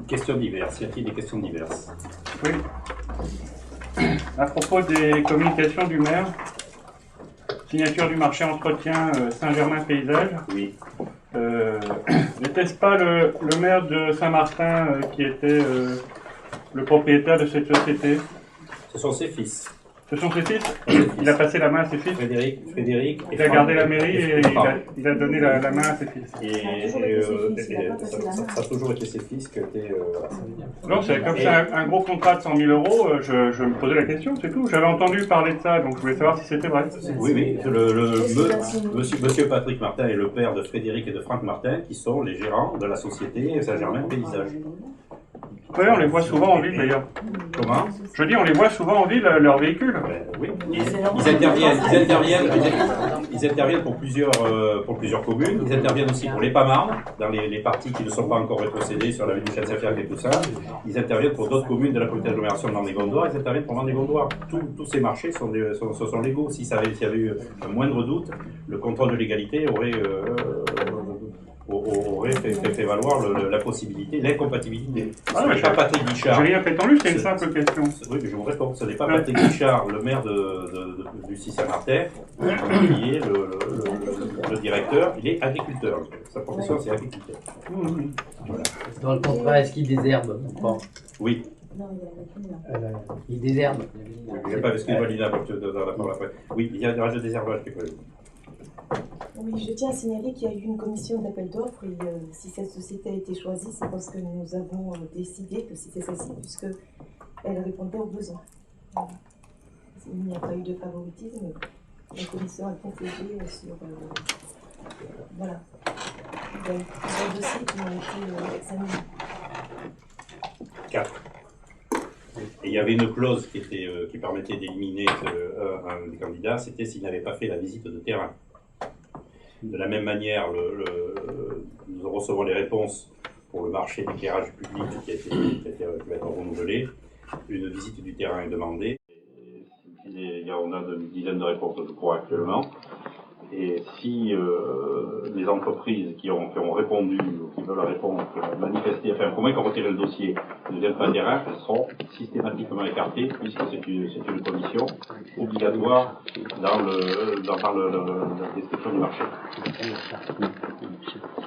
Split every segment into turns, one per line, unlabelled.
Questions diverses. Y a-t-il des questions diverses?
Oui. À propos des communications du maire, signature du marché entretien Saint-Germain-Paysage.
Oui.
N'était-ce pas le maire de Saint-Martin qui était le propriétaire de cette société?
Ce sont ses fils.
Ce sont ses fils? Il a passé la main à ses fils?
Frédéric.
Il a gardé la mairie et il a donné la main à ses fils.
Ça a toujours été ses fils qui étaient à Saint-Martin.
Non, c'est comme c'est un gros contrat de 100 000 euros, je me posais la question, c'est tout. J'avais entendu parler de ça, donc je voulais savoir si c'était vrai.
Oui. Monsieur Patrick Martin est le père de Frédéric et de Franck Martin, qui sont les gérants de la société Saint-Germain-Paysage.
Oui, on les voit souvent en ville d'ailleurs.
Comment?
Je dis, on les voit souvent en ville, leurs véhicules.
Oui. Ils interviennent pour plusieurs communes. Ils interviennent aussi pour les PAMAR, dans les parties qui ne sont pas encore rétrocédées sur la ville du Château-Saint-Fiac et tout ça. Ils interviennent pour d'autres communes de la communauté d'agglomération de Vendée-Gondoire. Ils interviennent pour Vendée-Gondoar. Tous ces marchés sont légaux. S'il y avait eu un moindre doute, le contrôle de légalité aurait fait valoir la possibilité, l'incompatibilité. Ce n'est pas Patrick Guichard.
J'ai rien prétendu, c'est une simple question.
Oui, mais je vous réponds. Ce n'est pas Patrick Guichard, le maire du Saint-Martin, qui est le directeur. Il est agriculteur. Sa profession, c'est agriculteur.
Voilà. Dans le contrat, est-ce qu'il désherbe? Bon.
Oui.
Il désherbe.
Je n'ai pas parce qu'il valide dans la parole après. Oui, il y a un rage de désherbage qui est prévu.
Oui, je tiens à signaler qu'il y a eu une commission d'appel d'offres et si cette société a été choisie, c'est parce que nous avons décidé que c'était celle-ci, puisqu'elle répondait aux besoins. Il n'y a pas eu de favoritisme. La commission a concédé sur... voilà. Il y a eu plusieurs dossiers qui ont été examinés.
4. Et il y avait une clause qui permettait d'éliminer un des candidats, c'était s'il n'avait pas fait la visite de terrain. De la même manière, nous recevons les réponses pour le marché d'éclairage public qui va être renouvelé. Une visite du terrain est demandée. On a une dizaine de réponses, je crois, actuellement. Et si les entreprises qui ont répondu ou qui veulent répondre, manifester, enfin, pour moi, qui ont retiré le dossier, ne viennent pas terrain, elles seront systématiquement écartées, puisque c'est une condition obligatoire dans la description du marché.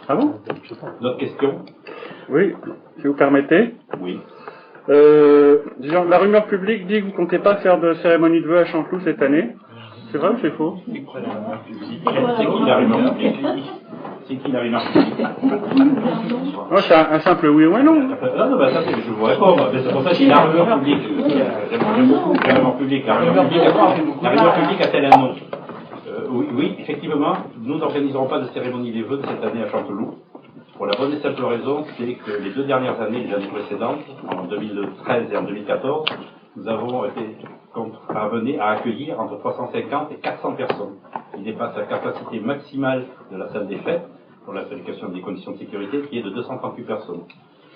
Ah bon?
D'autres questions?
Oui, si vous permettez.
Oui.
Disons, la rumeur publique dit que vous ne comptez pas faire de cérémonie de vœux à Chanteloup cette année. C'est vrai ou c'est faux?
C'est qui la rumeur publique? C'est qui la rumeur publique?
Oh, c'est un simple oui ou un non.
Non, ça c'est, je vous réponds. C'est pour ça que c'est la rumeur publique. J'aime beaucoup la rumeur publique. La rumeur publique a-t-elle un nom? Oui, effectivement, nous n'organiserons pas de cérémonie des vœux de cette année à Chanteloup. Pour la bonne et simple raison, c'est que les 2 dernières années, les années précédentes, en 2013 et en 2014, nous avons été amenés à accueillir entre 350 et 400 personnes, qui dépasse la capacité maximale de la salle des fêtes, pour la qualification des conditions de sécurité, qui est de 238 personnes.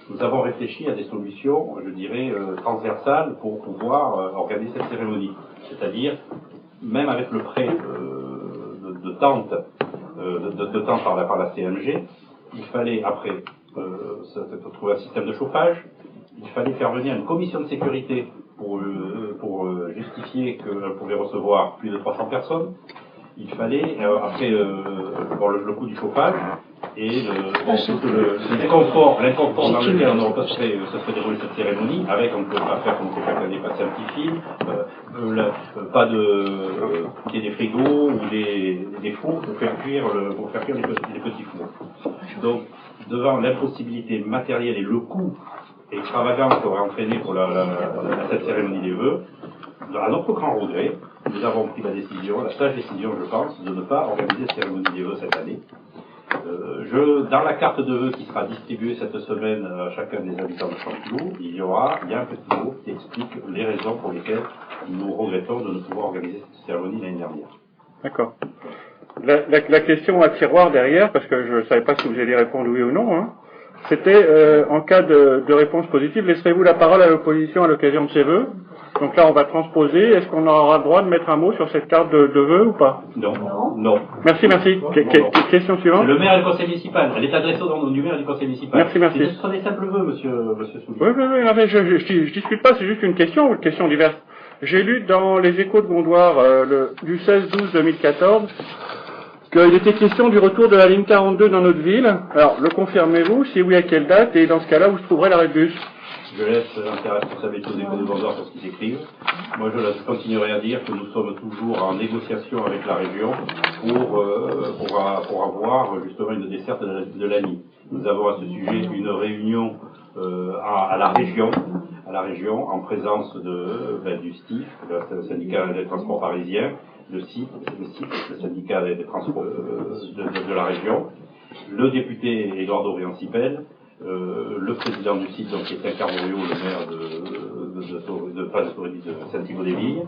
Nous avons réfléchi à des solutions, je dirais, transversales pour pouvoir organiser cette cérémonie. C'est-à-dire, même avec le prêt de tente par la CMG, il fallait, après, trouver un système de chauffage. Il fallait faire venir une commission de sécurité pour justifier qu'elle pouvait recevoir plus de 300 personnes. Il fallait, après, le coût du chauffage et l'inconfort dans lequel se serait déroulée cette cérémonie, avec, on ne peut pas faire comme on peut faire l'année passer un petit film, pas qu'il y ait des frigos ou des fours pour faire cuire les petits fours. Donc, devant l'impossibilité matérielle et le coût extravagant qu'aurait entraîné pour cette cérémonie des vœux, à notre grand regret, nous avons pris la sage décision, je pense, de ne pas organiser cette cérémonie des vœux cette année. Dans la carte de vœux qui sera distribuée cette semaine à chacun des habitants de Chanteloup, il y a un petit mot qui explique les raisons pour lesquelles nous regrettons de ne pouvoir organiser cette cérémonie l'année dernière.
D'accord. La question à tiroir derrière, parce que je ne savais pas si vous alliez répondre oui ou non, hein, c'était en cas de réponse positive, laisserez-vous la parole à l'opposition à l'occasion de ces vœux? Donc là, on va transposer. Est-ce qu'on aura le droit de mettre un mot sur cette carte de vœux ou pas?
Non. Non.
Merci. Question suivante.
Le maire et le conseil municipal. Elle est adressée au nom du maire et du conseil municipal.
Merci.
Ce sont des simples vœux, monsieur Soulier.
Oui, non, mais je discute pas, c'est juste une question diverse. J'ai lu dans les Échos de Gondoire du 16-12-2014 qu'il était question du retour de la ligne 42 dans notre ville. Alors, le confirmez-vous? Si oui, à quelle date? Et dans ce cas-là, où se trouverait l'arrêt de bus?
Je laisse la responsabilité aux Échos de Gondoire sur ce qu'ils écrivent. Moi, je continuerai à dire que nous sommes toujours en négociation avec la région pour avoir justement une desserte de la ligne. Nous avons à ce sujet une réunion à la région, en présence du STIF, le syndicat des transports parisiens, le syndicat des transports de la région, le député Eduardo Riancipel, le président du site, donc, qui est Carborio, le maire de Saint-Thibaud-des-Vignes,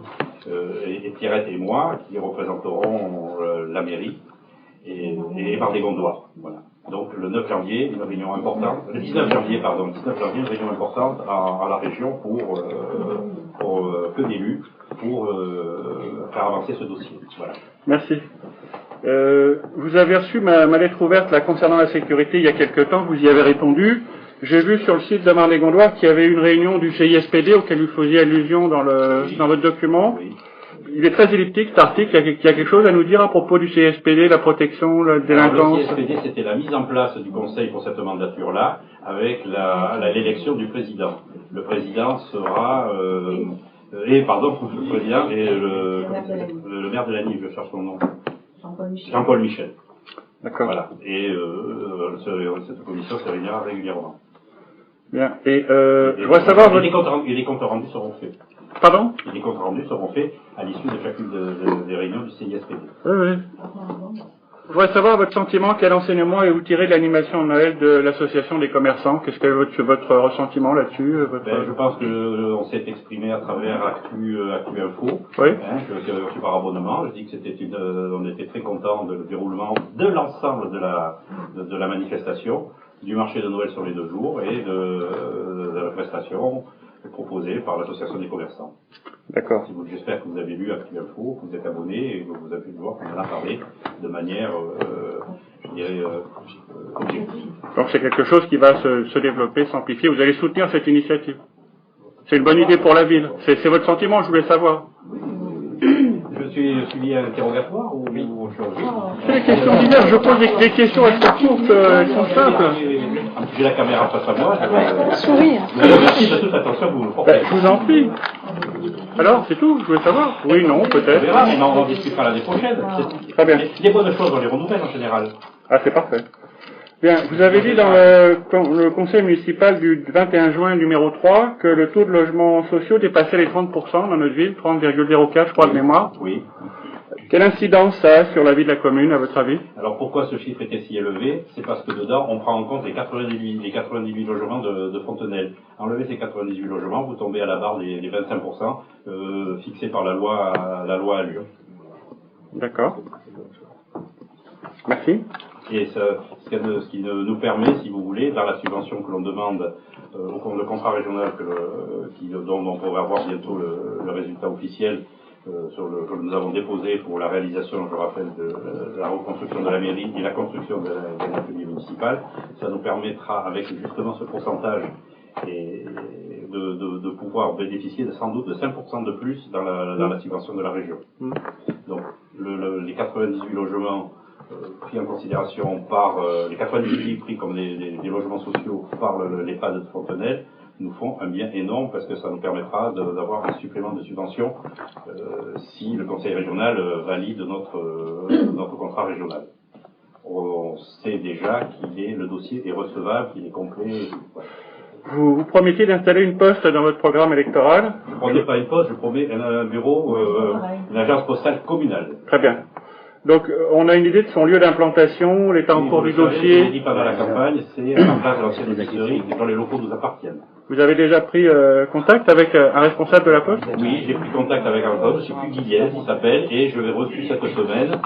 et Pierrette et moi, qui représenteront la mairie, et par des Gondoires. Voilà. Donc le 19 janvier, une réunion importante à la région pour que d'élus, pour faire avancer ce dossier. Voilà.
Merci. Vous avez reçu ma lettre ouverte là, concernant la sécurité il y a quelque temps, vous y avez répondu. J'ai vu sur le site de Marne-les-Gondoires qu'il y avait une réunion du CISPD auquel vous faisiez allusion dans votre document. Oui. Il est très elliptique cet article, il y a quelque chose à nous dire à propos du CISPD, la protection, la délinquance?
Le CISPD, c'était la mise en place du conseil pour cette mandature-là, avec l'élection du président. Le président sera... le président et le maire de la Nive, je cherche son nom. Jean-Paul Michel.
D'accord.
Voilà. Et cette commission se réunira régulièrement.
Bien. Et je voudrais savoir...
Les comptes rendus seront faits.
Pardon?
Les comptes rendus seront faits à l'issue de chacune des réunions du CISPD.
Oui. Je voudrais savoir votre sentiment, quel enseignement avez-vous tiré de l'animation de Noël de l'association des commerçants? Qu'est-ce que votre ressentiment là-dessus?
Je pense qu'on s'est exprimé à travers Actu Info,
oui.
Que j'ai reçu par abonnement. Je dis que on était très contents du déroulement de l'ensemble de la manifestation, du marché de Noël sur les 2 jours et de la prestation proposée par l'association des commerçants.
D'accord.
J'espère que vous avez lu Actu Info, que vous êtes abonné et que vous avez pu voir qu'on en a parlé de manière, objective.
Donc c'est quelque chose qui va se développer, s'amplifier. Vous allez soutenir cette initiative? C'est une bonne idée pour la ville. C'est votre sentiment, je voulais savoir.
Je suis suivi à l'interrogatoire ou autre chose?
C'est des questions diverses. Je pose des questions assez courtes, elles sont simples.
J'ai la caméra face à moi.
Sourire.
Merci de toute attention que vous me portez.
Je vous en prie. Alors, c'est tout, je voulais savoir. Oui, non, peut-être.
On verra, on en discutera l'année prochaine.
Très bien.
Les bonnes choses, on les renouvelle en général.
Ah, c'est parfait. Bien, vous avez dit dans le conseil municipal du 21 juin numéro 3 que le taux de logements sociaux dépassait les 30% dans notre ville, 30,04 je crois de mémoire.
Oui.
Quelle incidence ça a sur la vie de la commune, à votre avis?
Alors pourquoi ce chiffre était si élevé? C'est parce que dedans, on prend en compte les 98 logements de Fontenelle. Enlevez ces 98 logements, vous tombez à la barre des 25% fixés par la loi Allure. D'accord. Merci. Et ce qui nous permet, si vous voulez, dans la subvention que l'on demande au compte de contrat régional dont on va avoir bientôt le résultat officiel, que nous avons déposé pour la réalisation, je rappelle, de la reconstruction de la mairie et la construction d'un atelier municipal, ça nous permettra, avec justement ce pourcentage, de pouvoir bénéficier sans doute de 5% de plus dans la subvention de la région. Donc les 98 logements pris en considération par les 98 pris comme des logements sociaux par l'EHPAD de Fontenelle nous font un bien énorme parce que ça nous permettra d'avoir un supplément de subvention si le conseil régional valide notre contrat régional. On sait déjà le dossier est recevable, qu'il est complet. Voilà.
Vous promettez d'installer une poste dans votre programme électoral?
Je ne promets pas une poste, je promets un bureau, une agence postale communale.
Très bien. Donc, on a une idée de son lieu d'implantation, l'état en cours du dossier.
Je l'ai dit pendant la campagne, c'est à la place de l'ancienne épicerie, dont les locaux nous appartiennent.
Vous avez déjà pris contact avec un responsable de la Poste?
Oui, j'ai pris contact avec un poste, je sais plus Guilliez, il s'appelle, et je vais reçu cette semaine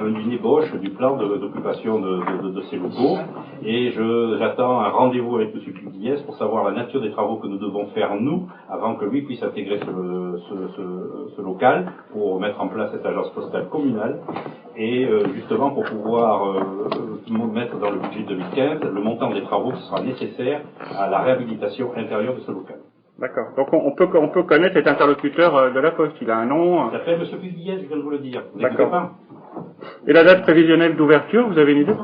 une ébauche du plan d'occupation de ces locaux, et j'attends un rendez-vous avec M. Guilliez pour savoir la nature des travaux que nous devons faire nous, avant que lui puisse intégrer ce local, pour mettre en place cette agence postale communale, et justement pour pouvoir mettre dans le budget 2015 le montant des travaux qui sera nécessaire à la réhabilitation intérieure de ce local.
D'accord. Donc on peut connaître cet interlocuteur de la Poste. Il a un nom.
Il s'appelle M. Guilliez, je viens de vous le dire. Vous
D'accord.
n'écoutez pas?
Et la date prévisionnelle d'ouverture, vous avez une idée?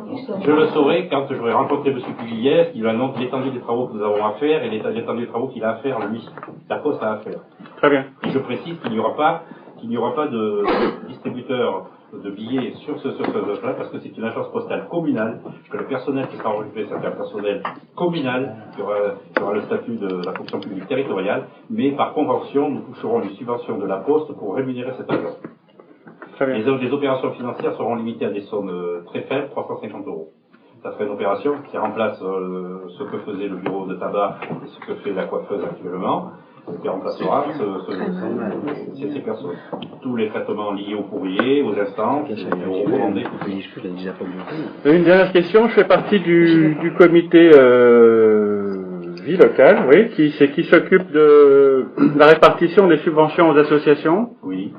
Je le saurai quand j'aurai rencontré M. Guilliez, qui va annoncer l'étendue des travaux que nous avons à faire et l'étendue des travaux qu'il a à faire, lui. La Poste a à faire.
Très bien.
Et je précise qu'il n'y aura pas de distributeur de billets sur ce là parce que c'est une agence postale communale, que le personnel qui sera occupé, c'est un personnel communal, qui aura le statut de la fonction publique territoriale, mais par convention, nous toucherons une subvention de la Poste pour rémunérer cette agence.
Très bien.
Les opérations financières seront limitées à des sommes très faibles, 350 €. Ça serait une opération qui remplace ce que faisait le bureau de tabac et ce que fait la coiffeuse actuellement, qui remplacera ces personnes. Tous les traitements liés au courrier, aux instances, aux recommandés.
Une dernière question. Je fais partie du comité vie locale, oui, qui s'occupe de la répartition des subventions aux associations.
Oui.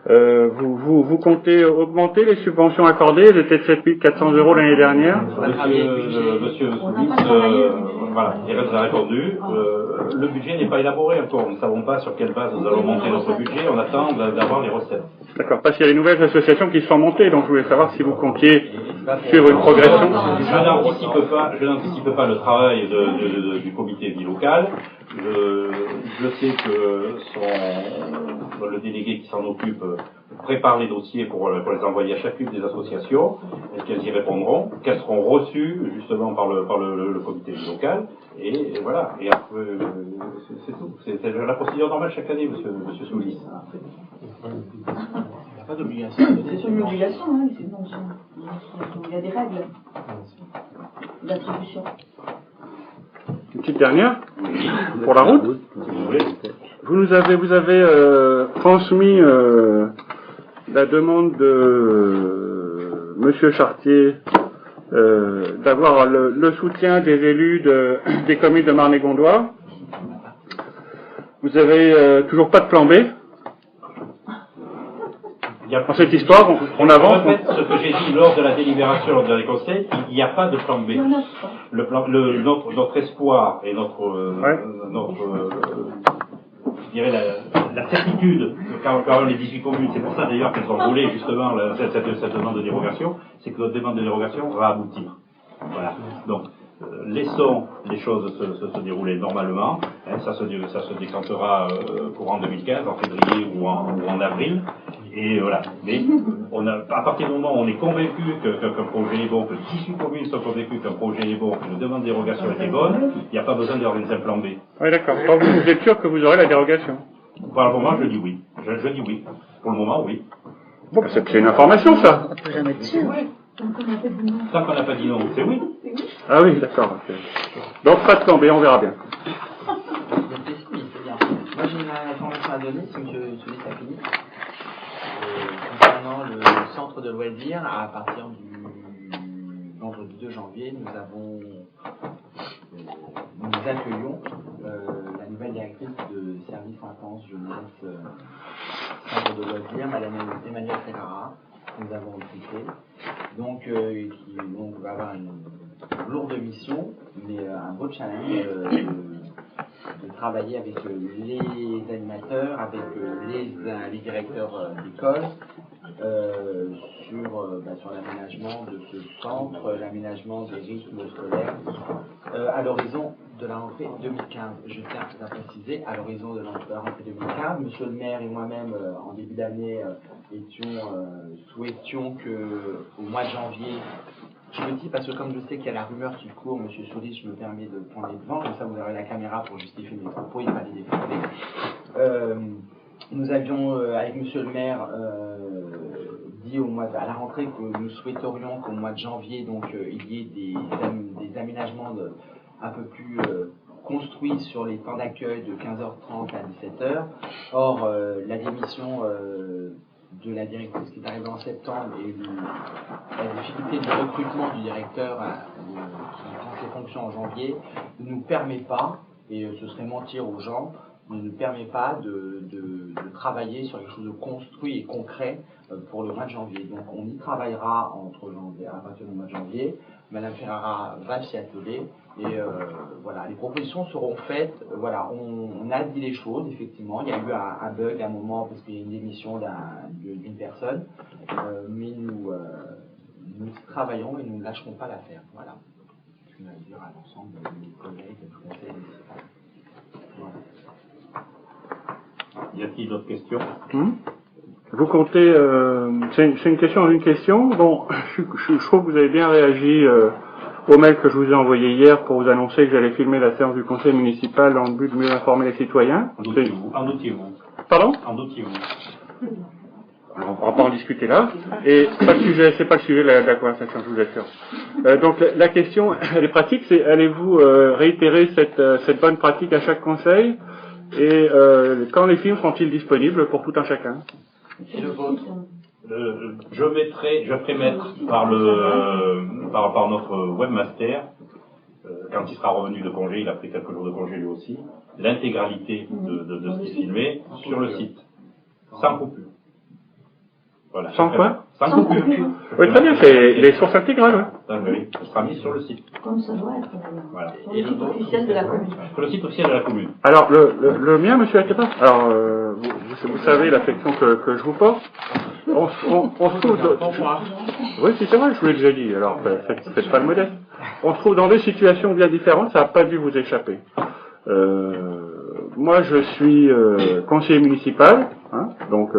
Vous comptez augmenter les subventions accordées? Elles étaient de 7 400 € l'année dernière.
Monsieur Soulis, voilà, il nous a répondu. Le budget n'est pas élaboré encore. Nous ne savons pas sur quelle base nous allons monter notre budget. On attend d'avoir les recettes.
D'accord, parce qu'il y a les nouvelles associations qui se sont montées, donc je voulais savoir si vous comptiez suivre une progression.
Je n'anticipe pas le travail du comité vie locale. Je sais que le délégué qui s'en occupe prépare les dossiers pour les envoyer à chacune des associations, et qu'elles y répondront, qu'elles seront reçues justement par le comité vie local, et voilà. Et après, c'est tout. C'est la procédure normale chaque année, monsieur Soulis.
Il n'y a pas d'obligation.
C'est une obligation, hein, il y a des règles d'attribution.
Une petite dernière pour la route.
Si vous voulez.
Vous avez transmis la demande de Monsieur Chartier d'avoir le soutien des élus des communes de Marne-et-Gondoire. Vous avez toujours pas de plan B? Dans cette histoire, on avance.
En fait, ce que j'ai dit lors de la délibération, lors du dernier conseil, il n'y a pas de plan B. Notre espoir et je dirais la certitude, quand même les 18 communes, c'est pour ça d'ailleurs qu'elles ont roulé justement cette demande de dérogation, c'est que notre demande de dérogation va aboutir. Voilà. Donc, laissons les choses se dérouler normalement. Hein, ça se décantera courant 2015, en février ou en avril. Et voilà. Mais à partir du moment où on est convaincu qu'un projet est bon, que 18 communes sont convaincues qu'un projet est bon, qu'une demande de dérogation est bonne, il n'y a pas besoin d'organiser un plan B.
Oui, d'accord. Donc vous êtes sûr que vous aurez la dérogation?
Pour le moment, je dis oui. Je dis oui. Pour le moment, oui.
Bon, c'est une information, ça.
On peut jamais être sûr.
Tant qu'on n'a pas dit non, c'est oui.
Ah oui, d'accord. Okay. Donc pas de plan B, on verra bien.
Moi j'ai une information à donner, si M. Soulis a fini. Concernant le centre de loisirs, à partir du vendredi 2 janvier, nous accueillons la nouvelle directrice de service enfance jeunesse centre de loisirs, Madame Emmanuelle Ferrara, que nous avons recrutée, qui va avoir une lourde mission, mais un beau challenge de travailler avec les animateurs, avec les directeurs d'école, sur l'aménagement de ce centre, l'aménagement des rythmes scolaires, à l'horizon de la rentrée 2015. Je tiens à préciser, à l'horizon de la rentrée 2015, Monsieur le maire et moi-même, en début d'année, souhaitions qu'au mois de janvier, je le dis parce que comme je sais qu'il y a la rumeur qui court, Monsieur Soulis, je me permets de prendre les devants, comme ça vous aurez la caméra pour justifier mes propos, il fallait les défendre. Nous avions, avec Monsieur le maire, dit à la rentrée que nous souhaiterions qu'au mois de janvier, il y ait des aménagements un peu plus construit sur les temps d'accueil de 15h30 à 17h. Or, la démission de la directrice qui est arrivée en septembre et la difficulté du recrutement du directeur qui prend ses fonctions en janvier ne nous permet pas, et ce serait mentir aux gens, ne nous permet pas de travailler sur quelque chose de construit et concret pour le mois de janvier. Donc on y travaillera à partir du mois de janvier. Madame Ferrara va s'y atteler et voilà, les propositions seront faites. Voilà, on a dit les choses, effectivement. Il y a eu un bug à un moment parce qu'il y a une démission d'une personne, mais nous y travaillons et nous ne lâcherons pas l'affaire. Voilà. Je vais dire à l'ensemble de mes collègues du conseil municipal. Voilà.
Y a-t-il d'autres questions?
Vous comptez, c'est une question dans une question. Bon, je trouve que vous avez bien réagi au mail que je vous ai envoyé hier pour vous annoncer que j'allais filmer la séance du conseil municipal dans le but de mieux informer les citoyens.
En doutiez-vous?
Pardon?
En doutiez-vous?
Alors, on va pas en discuter là. Et c'est pas le sujet de la conversation, je vous assure. Donc la question, elle est pratique, c'est allez-vous réitérer cette bonne pratique à chaque conseil? Et quand les films seront-ils disponibles pour tout un chacun?
Je ferai mettre par notre webmaster, quand il sera revenu de congé, il a pris quelques jours de congé lui aussi, l'intégralité de ce qui est filmé sur le site, sans coupure. Voilà.
Sans quoi?
Sans coupure.
Oui, très bien, c'est les sources intégrales. Ouais.
Oui, ça sera mis sur le site.
Comme ça doit être d'ailleurs.
Voilà.
Sur le site officiel de la commune.
Sur le site officiel de la commune.
Alors, le mien, monsieur Akeba, alors, vous savez l'affection que je vous porte. On se trouve... Oui, c'est vrai, je vous l'ai déjà dit, alors faites pas le modeste. On se trouve dans deux situations bien différentes, ça n'a pas dû vous échapper. Moi, je suis conseiller municipal, hein, donc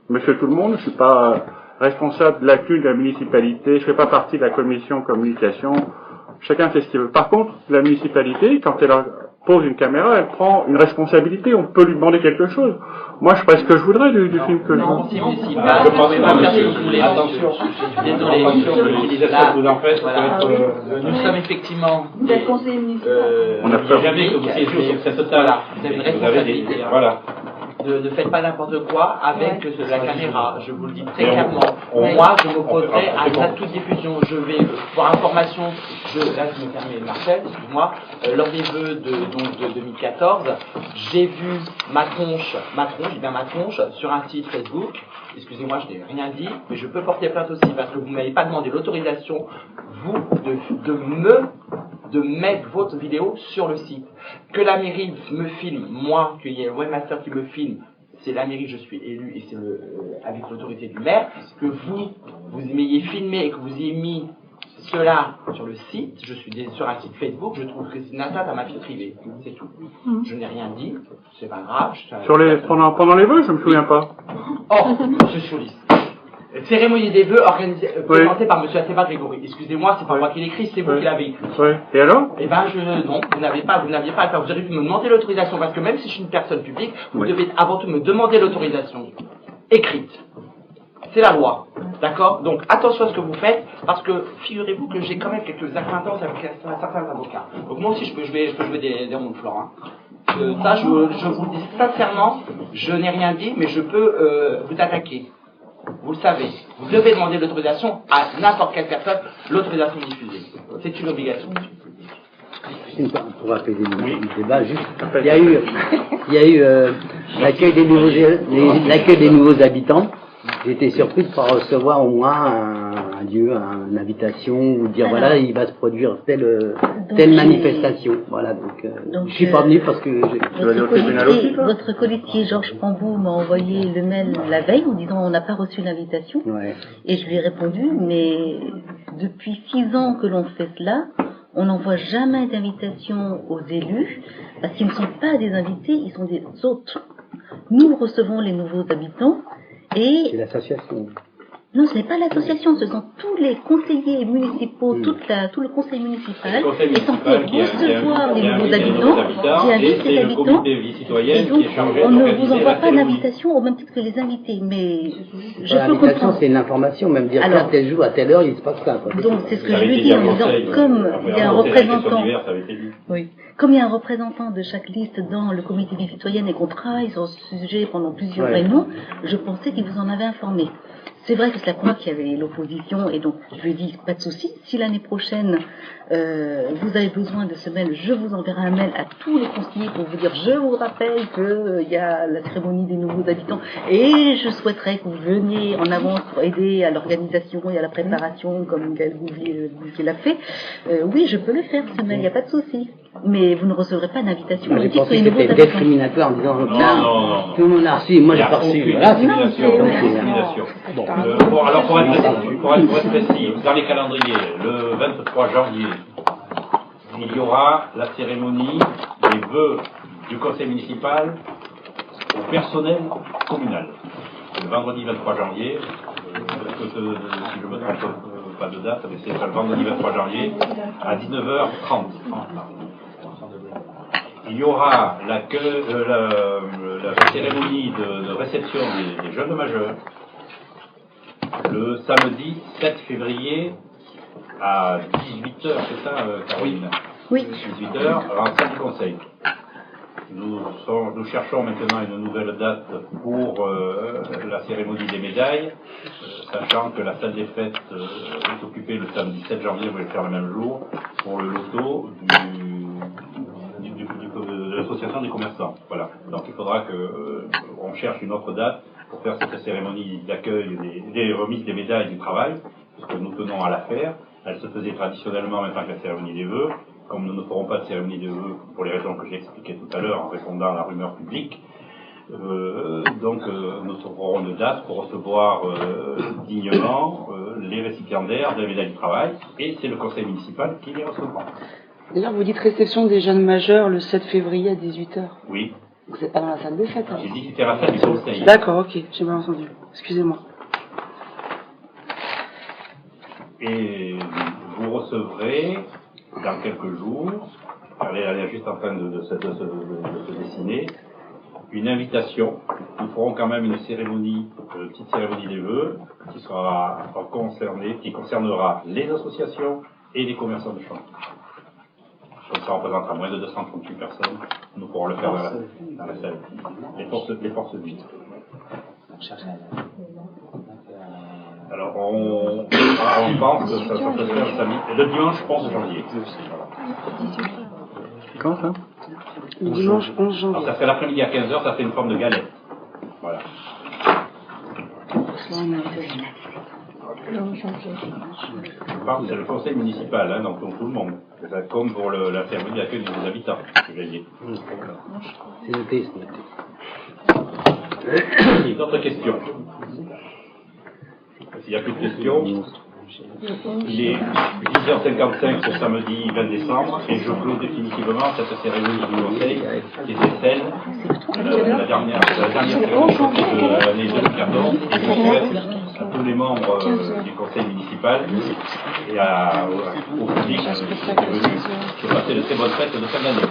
monsieur tout le monde, je suis pas responsable de l'actu de la municipalité, je fais pas partie de la commission communication, chacun fait ce qu'il veut. Par contre, la municipalité, quand elle pose une caméra, elle prend une responsabilité, on peut lui demander quelque chose. Moi, je ferai ce que je voudrais du film que je vois.
Conseil municipal, je pense pas faire ce que vous voulez.
Attention,
Désolé,
l'utilisation que vous en faites, ça va être...
nous sommes effectivement...
Vous êtes conseiller municipal.
On a peur.
Jamais que vous siégez sur cette table.
Voilà, vous avez une responsabilité.
Voilà.
Ne faites pas n'importe quoi avec la caméra, je vous le dis très
Mais
clairement. Moi, je m'opposerai à la toute diffusion. Je vais, pour information, là je me permets, Marcel, excuse-moi, lors des vœux de 2014, j'ai vu ma tronche sur un site Facebook. Excusez-moi, je n'ai rien dit, mais je peux porter plainte aussi parce que vous ne m'avez pas demandé l'autorisation, vous, de mettre votre vidéo sur le site. Que la mairie me filme, moi, qu'il y ait le webmaster qui me filme, c'est la mairie, je suis élu et c'est avec l'autorité du maire. Que vous m'ayez filmé et que vous ayez mis cela sur le site, je suis sur un site Facebook, je trouve que c'est une atteinte à ma vie privée, c'est tout. Je n'ai rien dit, c'est pas grave.
Pendant les vœux, je me souviens pas.
Oh, monsieur Soulis. Cérémonie des vœux présentée par monsieur Ateba Grégory. Excusez-moi, c'est pas moi qui l'écris, c'est vous qui l'avez écrit.
Oui. Et alors?
Eh ben, non, vous n'aviez pas à le faire. Vous auriez pu me demander l'autorisation, parce que même si je suis une personne publique, vous devez avant tout me demander l'autorisation. Écrite. C'est la loi. D'accord? Donc, attention à ce que vous faites, parce que, figurez-vous que j'ai quand même quelques acquaintances avec certains avocats. Donc, moi aussi, je peux jouer des ronds de flore, hein. Ça, je vous le dis sincèrement, je n'ai rien dit, mais je peux vous attaquer. Vous le savez, vous devez demander l'autorisation à n'importe quelle personne, l'autorisation de diffuser. C'est une obligation.
Pour apaiser le débat, juste, il y a eu l'accueil des nouveaux habitants. J'étais surpris de ne pas recevoir au moins une invitation ou dire voilà, il va se produire telle manifestation. Voilà, donc je suis pas venu parce que
votre colistier Georges Pambou m'a envoyé le mail la veille en disant on n'a pas reçu l'invitation.
Ouais.
Et je lui ai répondu mais depuis 6 ans que l'on fait cela, on n'envoie jamais d'invitation aux élus parce qu'ils ne sont pas des invités, ils sont des hôtes. Nous recevons les nouveaux habitants.
C'est l'association.
Non, ce n'est pas l'association, ce sont tous les conseillers municipaux, tout le conseil municipal est censé recevoir les nouveaux habitants, qui invitent les habitants, et donc on ne vous envoie pas d'invitation au même titre que les invités, mais je peux comprendre.
C'est une information, même dire qu'à tel jour, à telle heure, il se passe ça.
Donc c'est ce que je lui dis en disant, comme il y a un représentant, oui, comme il y a un représentant de chaque liste dans le comité vie citoyenne et qu'on travaille sur ce sujet pendant plusieurs réunions, je pensais qu'il vous en avait informé. C'est vrai que c'est la première qu'il y avait l'opposition, et donc je lui ai dit, pas de souci, si l'année prochaine vous avez besoin de ce mail, je vous enverrai un mail à tous les conseillers pour vous dire, je vous rappelle qu'il y a la cérémonie des nouveaux habitants, et je souhaiterais que vous veniez en avance pour aider à l'organisation et à la préparation, comme Gaël Bouvier l'a fait. Oui, je peux le faire, ce mail, il n'y a pas de souci. Mais vous ne recevrez pas d'invitation.
J'ai pensé que c'était discriminatoire en disant,
non.
tout le monde a reçu, moi j'ai pas reçu.
Voilà, discrimination. Alors pour être précis, dans les calendriers, le 23 janvier, il y aura la cérémonie des vœux du conseil municipal au personnel communal. Le vendredi 23 janvier, si je me trompe pas de date, mais c'est le vendredi 23 janvier, à 19h30. Il y aura la cérémonie de réception des jeunes majeurs le samedi 7 février à 18h, c'est ça, Caroline?
Oui.
18h, en salle du conseil. Nous cherchons maintenant une nouvelle date pour la cérémonie des médailles, sachant que la salle des fêtes est occupée le samedi 7 janvier, on va le faire le même jour, pour le loto de l'association des commerçants. Voilà. Donc il faudra qu'on cherche une autre date pour faire cette cérémonie d'accueil des remises des médailles du travail, puisque nous tenons à la faire. Elle se faisait traditionnellement en même temps que la cérémonie des vœux. Comme nous ne ferons pas de cérémonie des vœux pour les raisons que j'ai expliquées tout à l'heure en répondant à la rumeur publique, nous trouverons une date pour recevoir dignement les récipiendaires de la médaille du travail, et c'est le conseil municipal qui les recevra.
D'ailleurs, vous dites réception des jeunes majeurs le 7 février à 18h.
Oui.
Vous n'êtes pas dans la salle des fêtes, hein?
J'ai dit que c'était à la salle du conseil.
D'accord, ok, j'ai bien entendu. Excusez-moi.
Et vous recevrez dans quelques jours, elle est juste en train de se dessiner, une invitation. Nous ferons quand même une cérémonie, une petite cérémonie des vœux, qui concernera les associations et les commerçants de champs. Comme ça représentera moins de 238 personnes, nous pourrons le faire dans la salle. Les forces vives. Alors on pense que ça peut se faire le dimanche 11 janvier.
Quand ça?
Le dimanche 11 janvier.
Alors ça fait l'après-midi à 15h, ça fait une forme de galette. Voilà. C'est le conseil municipal, hein, donc tout le monde. C'est comme pour la cérémonie d'accueil des habitants, je vais dire.
C'est noté, c'est noté.
D'autres questions? S'il n'y a plus de questions, il est 10h55 pour samedi 20 décembre et je clôt définitivement cette cérémonie du conseil qui était celle la dernière cérémonie de l'année 2014 et je souhaite à tous les membres du conseil municipal et au public qui est venu de passer de très bonnes fêtes de fin d'année.